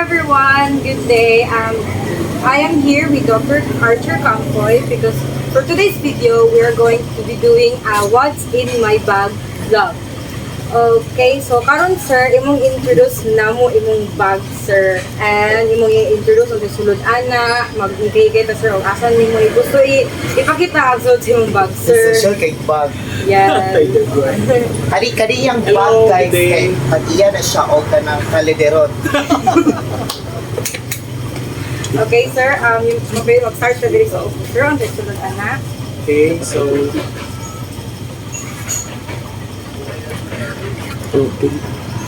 everyone, good day. I am here with Dr. Archer Campoy because for today's video, we are going to be doing a What's in My Bag vlog. Okay, so karon sir, imong introduce namo imong bag sir, and imong i-introduce ang sulod ana, mag-igay ta sir og asan nimo gusto ipakita ang sulod sa imong bag sir. Essential cake bag. Yeah. Kali yung bag guys, kay pag-iya na siya o ka ng kalideron. Okay sir, mag-start sa diri sa office sir, ang sulod ana. Okay, so okay.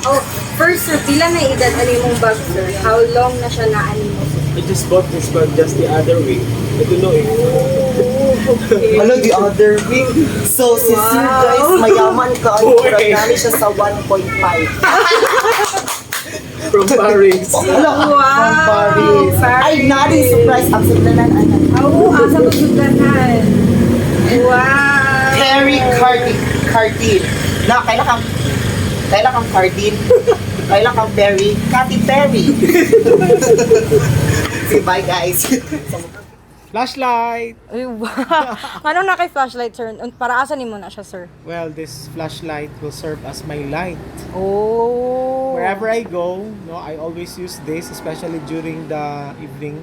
Oh, first sir, pila na edad ani mong bag sir? How long na siya na ani mo sir? I just bought this bag just the other week. I don't know eh. Okay. Ano, the other week? So, si Sir guys, mayaman ka. Ay, kurang siya sa 1.5. From Paris. Wow! From Paris. Ay, nari surprise. Ang suglanan, anak. Oo, asa mo suglanan. Wow! Perry Cardin. Na, kailan kang Cardin? Kailan kang Perry? Katy Perry. Say bye guys. Flashlight! Ay, wow! Ano na kay flashlight sir? Para asan mo na siya sir? Well, this flashlight will serve as my light. Oh! Wherever I go, no, I always use this, especially during the evening.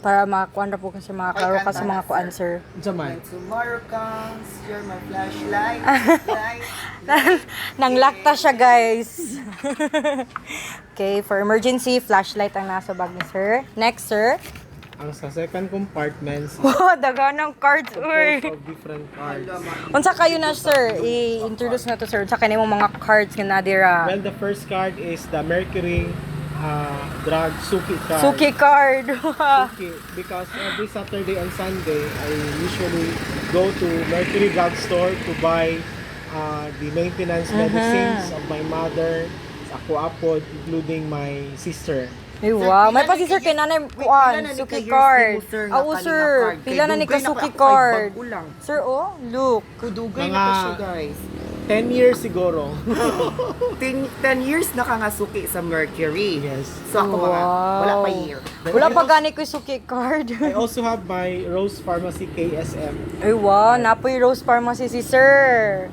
Para makakuan na po kasi makaklaro ka sa mga kuan sir. Zaman. When tomorrow comes, you're my flashlight. Nang lakta siya guys. Okay, for emergency, flashlight ang nasa bag ni sir. Next sir. Ang sa second compartment, Wow, dagan ng cards uy. of different cards. Unsa kayo na sir? I-introduce na to sir. Unsa kanimo mga cards nga nadira? Well, the first card is the Mercury drug Suki card. Suki card. Suki, because every Saturday and Sunday, I usually go to Mercury Drug Store to buy the maintenance medicines of my mother, sa ako including my sister. Ay, wow. May pa si sir kay nanay kuan, Suki card. Oo sir, pila na ni ka Suki card. Sir, oh, look. Kudugay Mga- na ka siya guys. 10 years siguro. 10 years na ka nga suki sa Mercury. Yes. So ako mga, Wow. wala pa year. Wala pa gani ko Suki card. I also have my Rose Pharmacy KSM. Ay, wow. Napoy Rose Pharmacy si sir.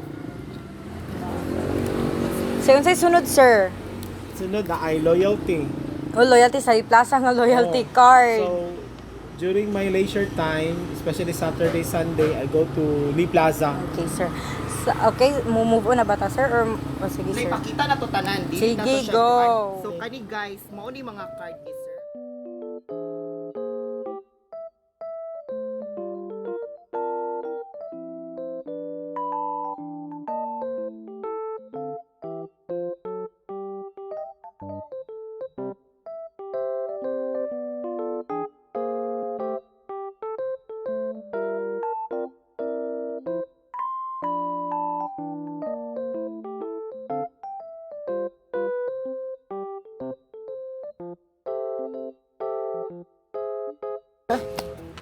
Sayon say sunod sir. Sunod na ay loyalty. Oh, loyalty sa plaza nga loyalty Oo. card. So, during my leisure time, especially Saturday, Sunday, I go to Lee Plaza. Okay, sir. Okay, move on na ba ta, sir? Or, sige, May sir. pakita na to tanan. Sige, Dili na to siya go. kuan. So kani guys, mao ni mga card ni sir.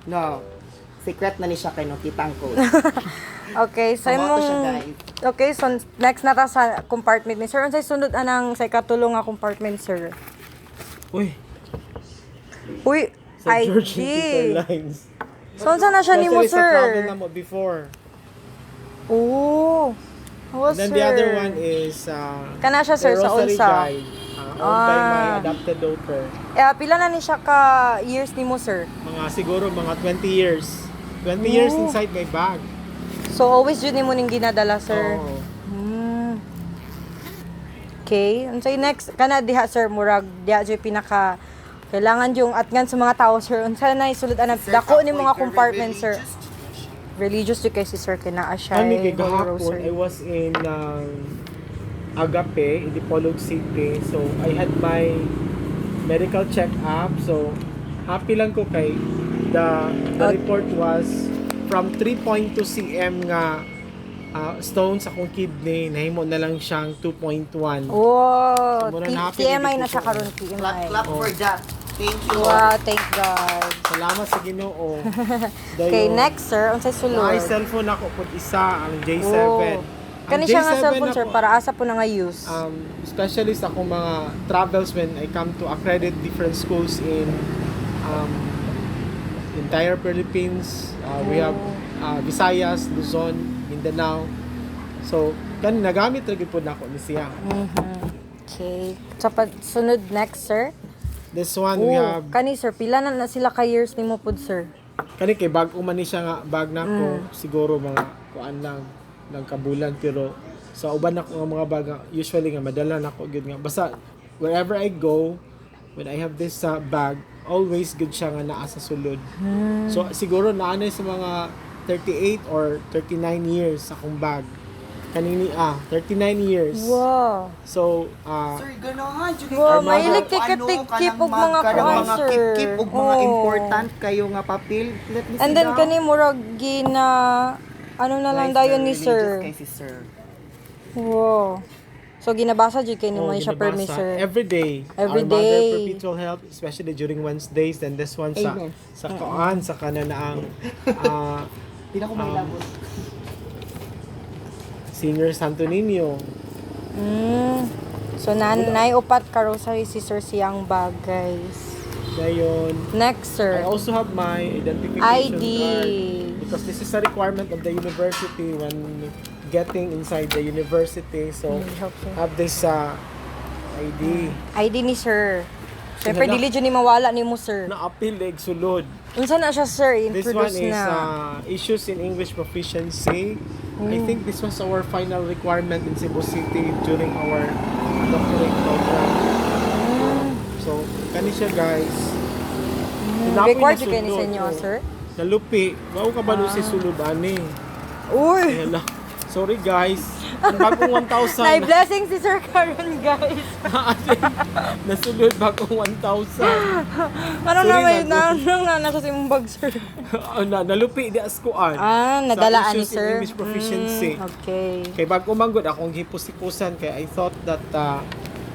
No. Secret na ni siya kay no kitang code. Okay, so Tama to siya, imong... guys. Okay, so next na ta sa compartment ni sir. Unsay sunod anang sa ikatulong nga compartment, sir? Uy, Uy, sa IG. George Lines. So, unsa na siya nimo, Especially sa travel sir? na mo before. Oo. Oh, And then sir. the other one is Kana siya, sir, the sa Rosary unsa? Guide, owned by my Ah. adopted daughter. Pila na ni siya ka years nimo, sir? Mga siguro mga 20 years. 20 years Ooh. inside my bag. So, always yun nimo ning ginadala, sir? Oo. Okay. Unsay next? Kana diha, sir, murag diha jud pinaka kailangan yung atngan sa mga tao, sir. Unsa na isulod ana dako ni mga compartment, sir? Religious jud kay si sir kay naa siya. Kami Holy kay gahapon, Rosary. I was in Agape, in Dipolog City. So, I had my medical check-up. So, happy lang ko kay the report was from 3.2 cm nga stones akong kidney, nahimo na lang siyang 2.1. Oh, So, mura na happy TMI dito na siya ko. karon Clap, TMI. clap for that. Thank you. Wow, thank God. Salamat sa Ginoo. Okay, next, sir. Unsay Ay sulod? cellphone ako pud isa ang J7. Oh. Kani siya nga J7 cellphone sir ako. para asa po na nga use. Especially sa akong mga travels when I come to accredit different schools in entire Philippines. We have Visayas, Luzon, Mindanao. So, nagamit lagi po na ako ni siya. Okay. So sunod next sir. This one we have, Kani sir pila na sila ka years nimo pod sir? kani kay bag man ni siya nga bag na ko, siguro mga kuan lang kabulan, pero sa uban ako nga mga bag usually nga madala na ko gyud nga basta wherever I go, when I have this bag, always good siya nga naa sa sulod. So siguro naanay sa mga 38 or 39 years akong bag. Kanini 39 years. Wow. So Sir, ganahan. Wow, mahilig kay kip og mga kuan sir. Kip og mga important kayo nga papel. Let me see And then daw. kani murag gina ano na lang dayon ni sir. Kay si sir. Wow. So ginabasa jud kay nimo siya per mi ginabasa. sir. Every day. Every Our mother day. perpetual help, especially during Wednesdays, then this one sa Amen. sa kuan sa kananaang Pila ko mailabot. Senior Santo Niño. So nanay upat ka rosary si sir siyang bag guys. Dayon. Next I sir. also have my identification ID. card because this is a requirement of the university when getting inside the university. So have this ID. ID ni sir. Siyempre dili jud ni mawala nimo sir. Na-appeal leg sulod. Unsa na siya sir? This one Introduce is na. issues in English proficiency. I think this was our final requirement in Cebu City during our doctorate program. So, kani siya guys. Hinapoy Required na jud kay ni sulod, sa inyo oh. sir. Nalupi. Wao ka ba si sulod ani? Uy. Hala. Sorry guys. Ang bagong 1,000. Nay blessing si sir karon guys. Nasulod bagong 1,000. Ano na Sorry may na, na sa imong bag sir. Nalupi di askuan. Nadalaan ni Sa issues in sir. English proficiency. Okay. Kay bago manggod akong hipusikusan kay I thought that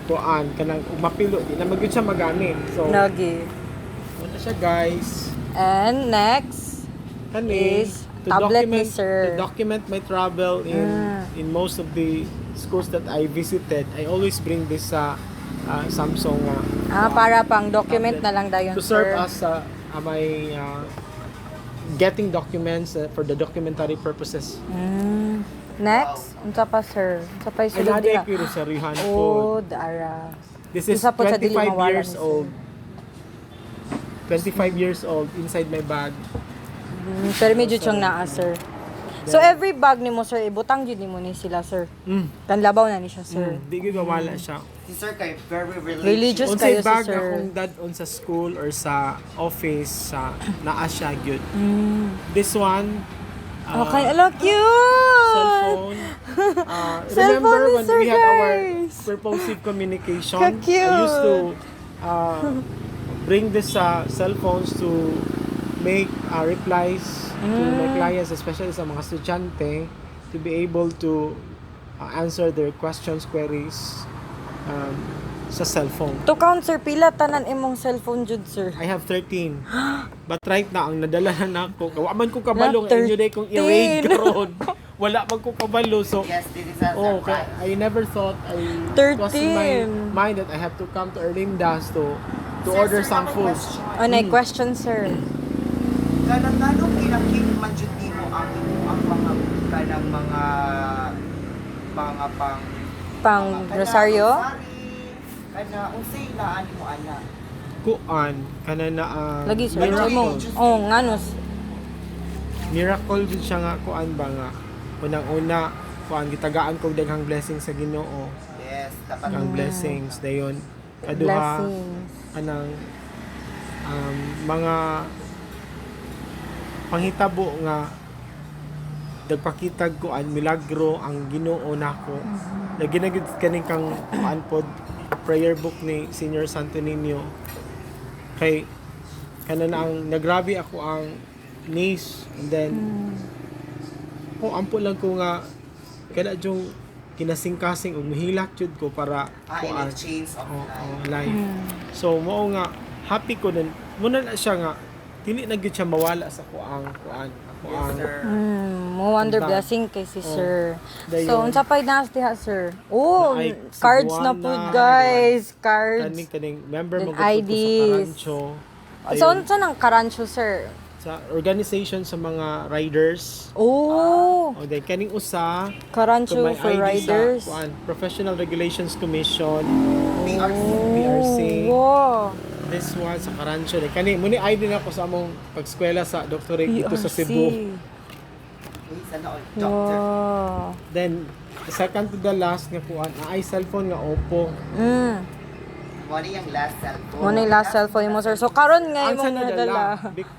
kuan kanang mapilo di na magyud siya magamit. So Nagi. ano siya guys? And next Kani is tablet ni sir. to document my travel in most of the schools that I visited. I always bring this Samsung Para pang document tablet na lang dayon to sir. serve as my getting documents for the documentary purposes. Next, unsa pa sir? Unsa pa Ay isulod naday nila? pero sa rihan ko. Oh, dara. This is Isa po sa dili 25 mawala years ni sir. old. 25 years old inside my bag. Pero medyo siyang naa sir. So every bag nimo sir, ibutang jud nimo ni sila sir. Kanlabaw na ni siya sir. Di gyud mawala siya. Si sir kay very Religious kayo Unsay si bag sir. akong dadon sa school or sa office sa naa siya gyud. This one Okay, ala cute. cellphone. Cellphone Remember ni when Sir we had our guys. purposive communication? Ka-cute. I used to bring this cell phones to make replies to my clients, especially sa mga estudyante, to be able to answer their questions, queries sa cellphone. To count sir, pila tanan imong cellphone jud sir? I have 13. But right now, ang nadala na ako, kawa man ko kabalo, Na, nga inyo day kong i-raid 13. karon. Wala man ko kabalo. So, Yes, this is a oh, surprise. I never thought it was in my mind that I have to come to Erlindas to order some food. Nay question sir. Ganang kinakip man jud nimo ang mga kanang mga Pang rosaryo? Kana unsay laan mo ana? Kuan, kana na ang Lagi sir. Miracle. Mo. Oh, nganos. miracle jud siya nga kuan ba nga. Unang-una, kuan gitagaan kog daghang blessings sa Ginoo. Yes, dapat Ang blessings dayon. Kaduha Blessings. anang mga panghitabo nga nagpakitag ko ang milagro ang Ginoo nako. Lagi na gid kaning kang kuan pod prayer book ni Senior Santo Niño. Kay kana na ang nagrabe ako ang knees and then ampo lang ko nga kada jung kinasing-kasing ug mahilak jud ko para in kuan exchange of life. life. So mao nga happy ko nun muna na siya nga dili na gyud siya mawala sa kuang Yes, sir. Mo wonder Bag. blessing kay si sir. Dayon. So unsa pay na diha sir? Oh, Na ay cards na Cebuana, pud guys, cards. Kaning member Then mo gud ko sa IDs. Karancho. So unsa nang karancho sir? Sa organization sa mga riders. Oh, O then kaning usa karancho kung may for ID riders. sa Professional Regulations Commission. PRC. PRC. Wow. This one sa Karancho. Kani muni ID na ko sa among pag-eskwela sa doctorate dito sa Cebu. Uy, sana all. Doctor. Wow. Then second to the last nga kuan ay cellphone nga Oppo. Money yung last cellphone. Mo na yung last cellphone mo sir. So karon nga Ang imong sana nadala.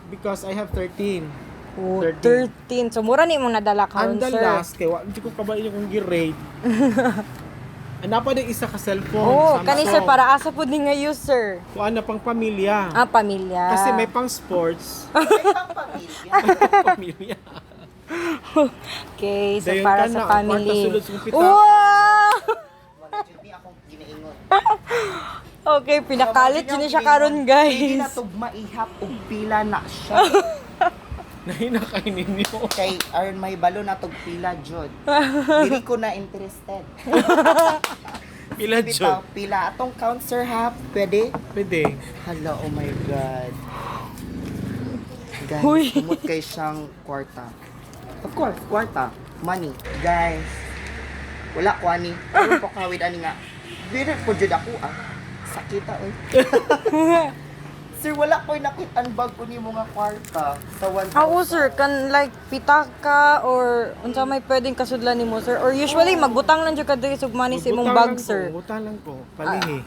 because I have 13. Oh, 13. So mura ni imong nadala karon And the sir. last kay wa di ko kabayo kung gi-rate. Ana pa din isa ka cellphone. Oh, Samsung. kani sir para asa pud ni nga use sir. Kuan na pang pamilya. Ah, pamilya. Kasi may pang sports. May pang pamilya. Pamilya. Okay, so Dayon para ka sa na, family. kwarta sulod sa kumpita. Wow! Wala dyan ni akong ginaingon. Okay, pinakalit yun siya karon Hindi guys. na tugma ihap og pila na siya. Nahina kay ninyo. Kay aron may balo na tog pila jud. Dili ko na interested. Pila jud. Pila atong count sir ha. Pwede? Pwede. Hala, oh my god. Guys, Huy. kumot kay siyang kwarta. Of course, kwarta. Money. Guys, wala ko ani. Ano po kawid ani nga. Dili po jud ako ah. Sakita oy. Sir, wala ko'y nakit-an bag ko ni mga kwarta sa 1,000. Ako sir, kan like pitaka or unsa may pwedeng kasudlan nimo sir? Or usually magbutang lang jud ka diri sug money sa imong bag sir. Butang lang ko. Palihi.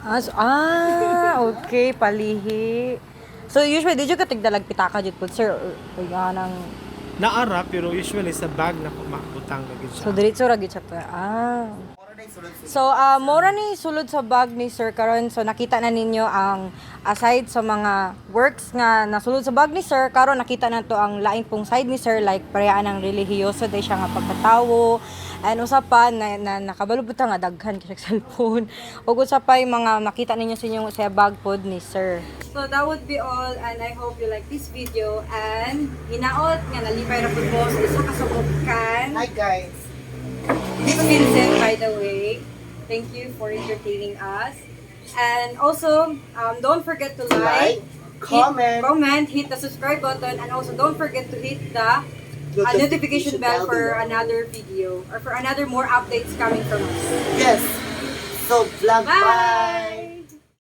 Okay, palihi. So usually di jud ka tigdalag pitaka jud pud sir. Or ganang Naara pero usually sa bag na ko makbutang lagi siya. so diretso ra gyud siya pa. So, mora ni sulod sa bag ni Sir karon. So, nakita na ninyo ang aside sa mga works nga nasulod sa bag ni Sir, karon nakita na to ang laing pong side ni Sir, like parehas ng relihiyoso day siya nga pagkatawo. And usapan na nakabalubot nga daghan kay cellphone. Ug usapay mga makita ninyo sa inyong sa bag pod ni Sir. So, that would be all and I hope you like this video and hinaot nga nalipay ra pud mo sa isa ka subukan. Hi guys. This is Vincent, by the way. Thank you for entertaining us. And also, don't forget to like, comment, hit the subscribe button, and also don't forget to hit the notification bell for another video or for another more updates coming from us. Yes. So, vlog Bye! bye.